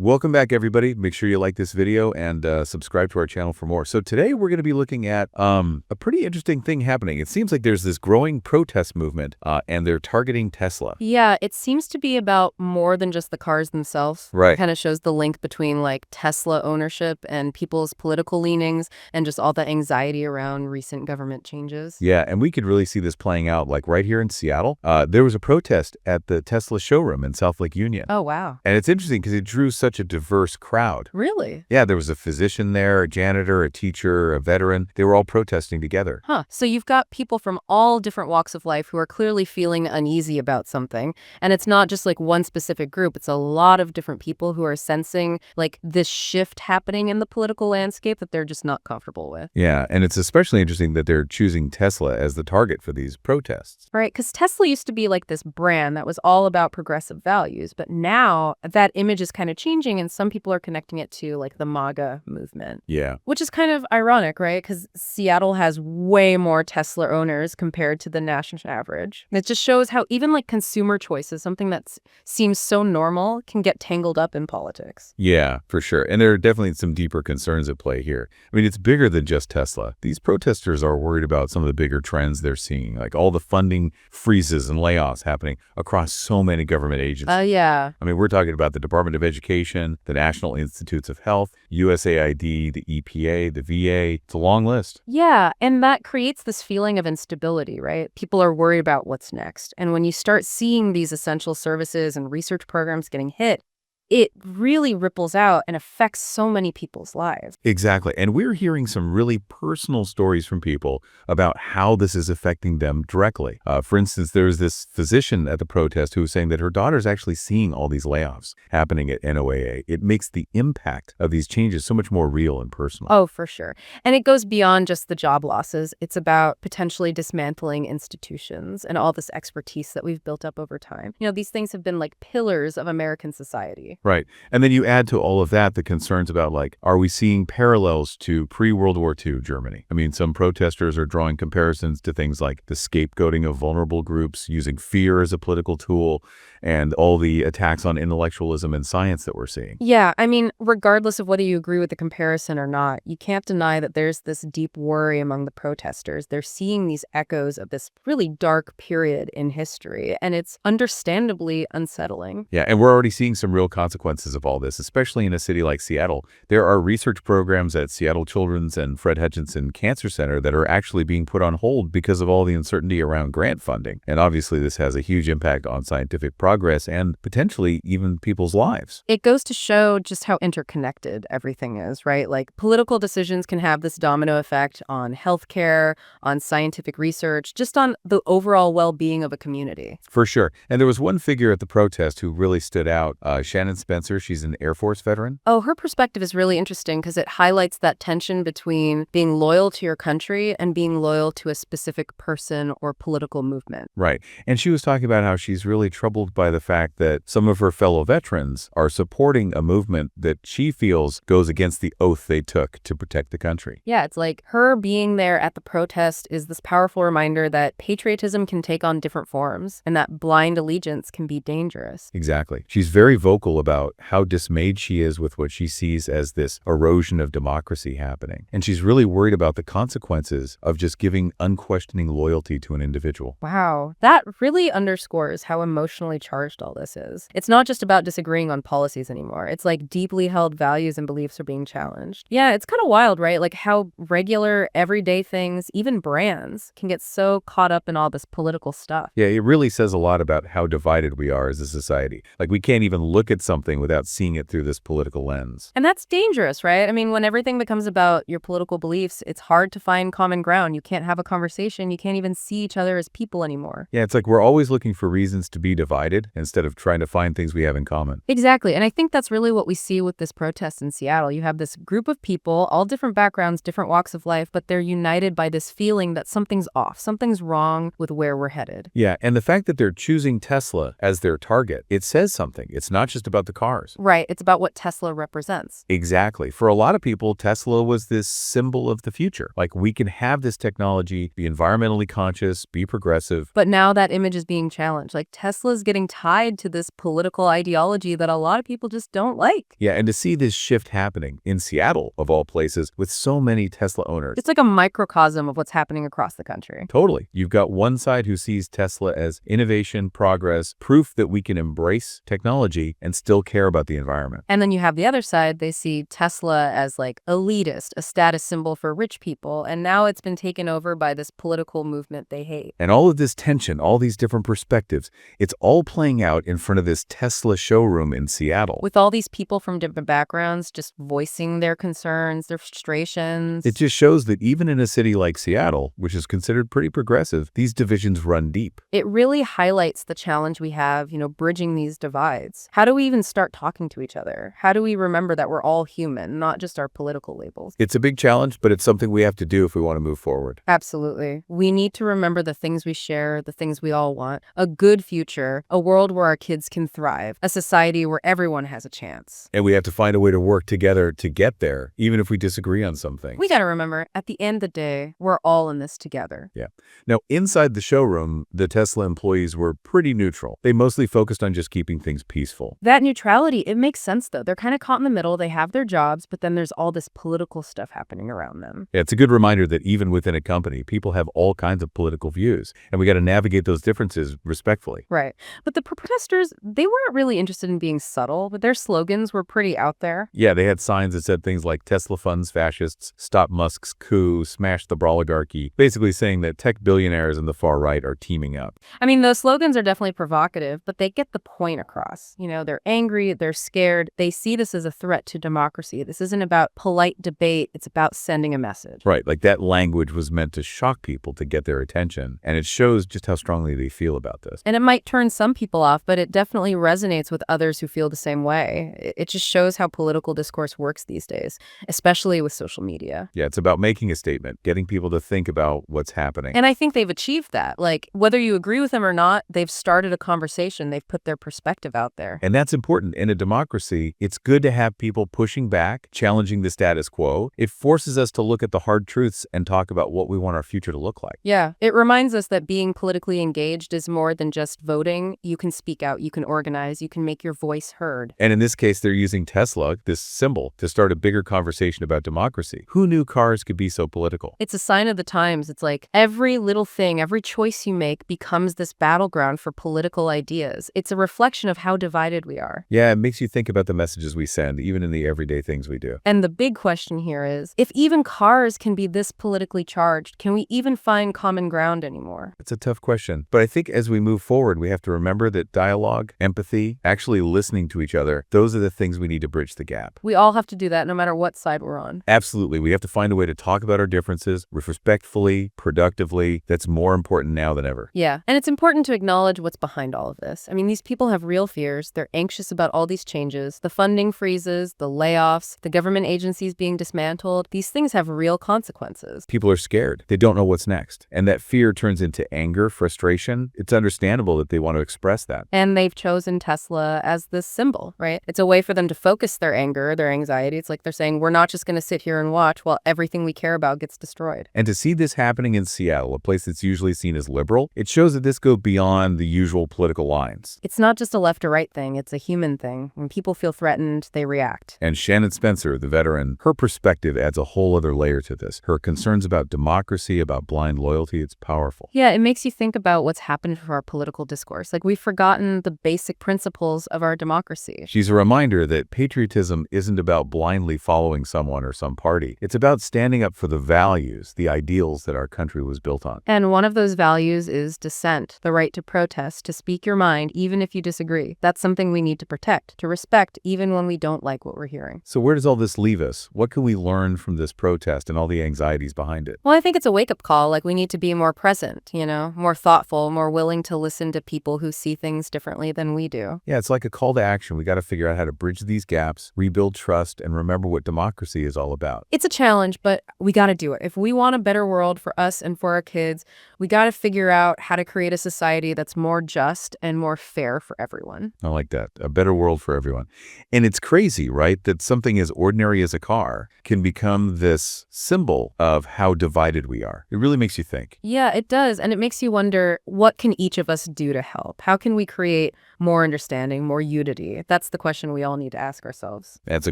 Welcome back, everybody. Make sure you like this video and subscribe to our channel for more. So today we're going to be looking at a pretty interesting thing happening. It seems like there's this growing protest movement and they're targeting Tesla. Yeah, it seems to be about more than just the cars themselves. Right. It kind of shows the link between like Tesla ownership and people's political leanings and just all the anxiety around recent government changes. Yeah, and we could really see this playing out like right here in Seattle. There was a protest at the Tesla showroom in South Lake Union. Oh, wow. And it's interesting because it drew such a diverse crowd. Really? Yeah, there was a physician there, a janitor, a teacher, a veteran. They were all protesting together. Huh. So you've got people from all different walks of life who are clearly feeling uneasy about something. And it's not just like one specific group. It's a lot of different people who are sensing like this shift happening in the political landscape that they're just not comfortable with. Yeah, and it's especially interesting that they're choosing Tesla as the target for these protests. Right, because Tesla used to be like this brand that was all about progressive values, but now that image is kind of changing and some people are connecting it to like the MAGA movement. Yeah. Which is kind of ironic, right? Because Seattle has way more Tesla owners compared to the national average. It just shows how even like consumer choices, something that seems so normal, can get tangled up in politics. Yeah, for sure. And there are definitely some deeper concerns at play here. I mean, it's bigger than just Tesla. These protesters are worried about some of the bigger trends they're seeing, like all the funding freezes and layoffs happening across so many government agencies. Yeah. I mean, we're talking about the Department of Education, the National Institutes of Health, USAID, the EPA, the VA. It's a long list. Yeah, and that creates this feeling of instability, right? People are worried about what's next. And when you start seeing these essential services and research programs getting hit, it really ripples out and affects so many people's lives. Exactly. And we're hearing some really personal stories from people about how this is affecting them directly. For instance, there's this physician at the protest who was saying that her daughter's actually seeing all these layoffs happening at NOAA. It makes the impact of these changes so much more real and personal. Oh, for sure. And it goes beyond just the job losses. It's about potentially dismantling institutions and all this expertise that we've built up over time. You know, these things have been like pillars of American society. Right. And then you add to all of that the concerns about, like, are we seeing parallels to pre-World War II Germany? I mean, some protesters are drawing comparisons to things like the scapegoating of vulnerable groups, using fear as a political tool, and all the attacks on intellectualism and science that we're seeing. Yeah, I mean, regardless of whether you agree with the comparison or not, you can't deny that there's this deep worry among the protesters. They're seeing these echoes of this really dark period in history, and it's understandably unsettling. Yeah, and we're already seeing some real consequences of all this, especially in a city like Seattle. There are research programs at Seattle Children's and Fred Hutchinson Cancer Center that are actually being put on hold because of all the uncertainty around grant funding. And obviously, this has a huge impact on scientific progress and potentially even people's lives. It goes to show just how interconnected everything is, right? Like political decisions can have this domino effect on healthcare, on scientific research, just on the overall well-being of a community. For sure. And there was one figure at the protest who really stood out, Shannon Spencer. She's an Air Force veteran. Oh, her perspective is really interesting because it highlights that tension between being loyal to your country and being loyal to a specific person or political movement. Right. And she was talking about how she's really troubled by the fact that some of her fellow veterans are supporting a movement that she feels goes against the oath they took to protect the country. Yeah, it's like her being there at the protest is this powerful reminder that patriotism can take on different forms and that blind allegiance can be dangerous. Exactly. She's very vocal about how dismayed she is with what she sees as this erosion of democracy happening. And she's really worried about the consequences of just giving unquestioning loyalty to an individual. Wow, that really underscores how emotionally charged all this is. It's not just about disagreeing on policies anymore. It's like deeply held values and beliefs are being challenged. Yeah, it's kind of wild, right? Like how regular, everyday things, even brands, can get so caught up in all this political stuff. Yeah, it really says a lot about how divided we are as a society. Like, we can't even look at something without seeing it through this political lens. And that's dangerous, right? I mean, when everything becomes about your political beliefs, it's hard to find common ground. You can't have a conversation. You can't even see each other as people anymore. Yeah, it's like we're always looking for reasons to be divided instead of trying to find things we have in common. Exactly. And I think that's really what we see with this protest in Seattle. You have this group of people, all different backgrounds, different walks of life, but they're united by this feeling that something's off, something's wrong with where we're headed. Yeah, and the fact that they're choosing Tesla as their target, it says something. It's not just about about the cars. Right. It's about what Tesla represents. Exactly. For a lot of people, Tesla was this symbol of the future. Like, we can have this technology, be environmentally conscious, be progressive. But now that image is being challenged. Like Tesla's getting tied to this political ideology that a lot of people just don't like. Yeah, and to see this shift happening in Seattle, of all places, with so many Tesla owners. It's like a microcosm of what's happening across the country. Totally. You've got one side who sees Tesla as innovation, progress, proof that we can embrace technology and still care about the environment. And then you have the other side, they see Tesla as like elitist, a status symbol for rich people, and now it's been taken over by this political movement they hate. And all of this tension, all these different perspectives, it's all playing out in front of this Tesla showroom in Seattle. With all these people from different backgrounds just voicing their concerns, their frustrations. It just shows that even in a city like Seattle, which is considered pretty progressive, these divisions run deep. It really highlights the challenge we have, bridging these divides. How do we even start talking to each other? How do we remember that we're all human, not just our political labels? It's a big challenge, but it's something we have to do if we want to move forward. Absolutely. We need to remember the things we share, the things we all want. A good future, a world where our kids can thrive, a society where everyone has a chance. And we have to find a way to work together to get there, even if we disagree on something. We got to remember, at the end of the day, we're all in this together. Yeah. Now, inside the showroom, the Tesla employees were pretty neutral. They mostly focused on just keeping things peaceful. That neutrality, it makes sense, though. They're kind of caught in the middle. They have their jobs, but then there's all this political stuff happening around them. Yeah, it's a good reminder that even within a company, people have all kinds of political views, and we got to navigate those differences respectfully. Right. But the protesters, they weren't really interested in being subtle, but their slogans were pretty out there. Yeah, they had signs that said things like Tesla funds fascists, stop Musk's coup, smash the oligarchy, basically saying that tech billionaires and the far right are teaming up. I mean, those slogans are definitely provocative, but they get the point across. They're angry, they're scared. They see this as a threat to democracy. This isn't about polite debate. It's about sending a message. Right, like that language was meant to shock people to get their attention, and it shows just how strongly they feel about this. And it might turn some people off, but it definitely resonates with others who feel the same way. It just shows how political discourse works these days, especially with social media. Yeah, it's about making a statement, getting people to think about what's happening. And I think they've achieved that. Like, whether you agree with them or not, they've started a conversation. They've put their perspective out there. And that's important. In a democracy, it's good to have people pushing back, challenging the status quo. It forces us to look at the hard truths and talk about what we want our future to look like. Yeah, it reminds us that being politically engaged is more than just voting. You can speak out, you can organize, you can make your voice heard. And in this case, they're using Tesla, this symbol, to start a bigger conversation about democracy. Who knew cars could be so political? It's a sign of the times. It's like every little thing, every choice you make becomes this battleground for political ideas. It's a reflection of how divided we are. Yeah, it makes you think about the messages we send, even in the everyday things we do. And the big question here is, if even cars can be this politically charged, can we even find common ground anymore? It's a tough question. But I think as we move forward, we have to remember that dialogue, empathy, actually listening to each other, those are the things we need to bridge the gap. We all have to do that no matter what side we're on. Absolutely. We have to find a way to talk about our differences respectfully, productively. That's more important now than ever. Yeah. And it's important to acknowledge what's behind all of this. I mean, these people have real fears. They're anxious about all these changes, the funding freezes, the layoffs, the government agencies being dismantled. These things have real consequences. People are scared. They don't know what's next. And that fear turns into anger, frustration. It's understandable that they want to express that. And they've chosen Tesla as this symbol, right? It's a way for them to focus their anger, their anxiety. It's like they're saying, we're not just going to sit here and watch while everything we care about gets destroyed. And to see this happening in Seattle, a place that's usually seen as liberal, it shows that this goes beyond the usual political lines. It's not just a left or right thing. It's a human thing. When people feel threatened, they react. And Shannon Spencer, the veteran, her perspective adds a whole other layer to this. Her concerns about democracy, about blind loyalty, it's powerful. Yeah, it makes you think about what's happened to our political discourse. Like, we've forgotten the basic principles of our democracy. She's a reminder that patriotism isn't about blindly following someone or some party. It's about standing up for the values, the ideals that our country was built on. And one of those values is dissent, the right to protest, to speak your mind, even if you disagree. That's something we need to protect, to respect, even when we don't like what we're hearing. So where does all this leave us? What can we learn from this protest and all the anxieties behind it? Well, I think it's a wake-up call. Like, we need to be more present, more thoughtful, more willing to listen to people who see things differently than we do. Yeah, it's like a call to action. We got to figure out how to bridge these gaps, rebuild trust, and remember what democracy is all about. It's a challenge, but we got to do it. If we want a better world for us and for our kids, we got to figure out how to create a society that's more just and more fair for everyone. I like that. A better world for everyone. And it's crazy, right, that something as ordinary as a car can become this symbol of how divided we are. It really makes you think. Yeah, it does. And it makes you wonder, what can each of us do to help? How can we create more understanding, more unity? That's the question we all need to ask ourselves. That's a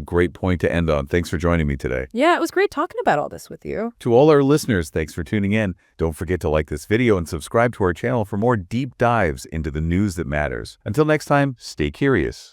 great point to end on. Thanks for joining me today. Yeah, it was great talking about all this with you. To all our listeners, thanks for tuning in. Don't forget to like this video and subscribe to our channel for more deep dives into the news that matters. Until next time, stay curious.